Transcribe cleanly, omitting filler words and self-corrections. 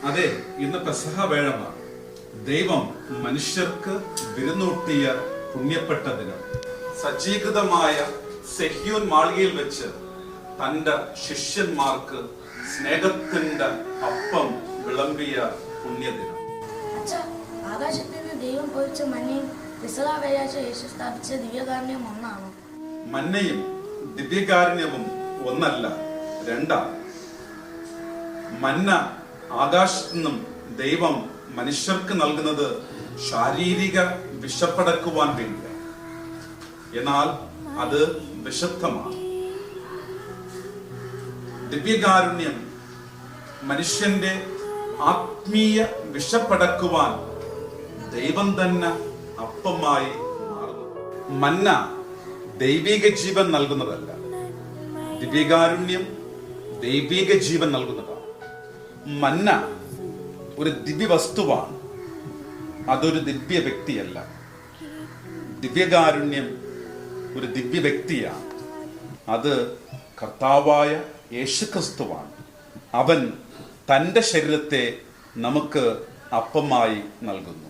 അതെ, ഇന്ന് പെസഹ വേഴമാണ്. ദൈവം മനുഷ്യർക്ക് വിരുന്നൂട്ടിയ പുണ്യപ്പെട്ട ദിനം. സജ്ജീകൃതമായ സെഹ്യോൻ മാളികയിൽ വെച്ച് തന്റെ ശിഷ്യന്മാർക്ക് സ്നേഹത്തിന്റെ അപ്പം വിളമ്പിയ പുണ്യദിനം. ആകാശത്തിൽ നിന്ന് ദൈവം പൊഴിച്ച മഞ്ഞയും പെസഹ വ്യാഴാഴ്ച യേശു സ്ഥാപിച്ച ദിവ്യകാരുണ്യം ഒന്നാണോ? മഞ്ഞയും ദിവ്യകാരുണ്യവും ഒന്നല്ല, രണ്ടാണ്. മന്ന ആകാശത്തു നിന്നും ദൈവം മനുഷ്യർക്ക് നൽകുന്നത് ശാരീരിക വിശപ്പടക്കുവാൻ വേണ്ടിയാണ്. എന്നാൽ അത് വിശുദ്ധമാണ്. ദിവ്യകാരുണ്യം മനുഷ്യന്റെ ആത്മീയ വിശപ്പടക്കുവാൻ ദൈവം തന്നെ അപ്പമായി മാറുന്നു. മന്ന ദൈവിക ജീവൻ നൽകുന്നതല്ല, ദിവ്യകാരുണ്യം ദൈവിക ജീവൻ നൽകുന്നതാണ്. മന്ന ഒരു ദിവ്യ വസ്തുവാണ്, അതൊരു ദിവ്യ വ്യക്തിയല്ല. ദിവ്യകാരുണ്യം ഒരു ദിവ്യ വ്യക്തിയാണ്, അത് കർത്താവായ യേശുക്രിസ്തുവാണ്. അവൻ തൻ്റെ ശരീരത്തെ നമുക്ക് അപ്പമായി നൽകുന്നു.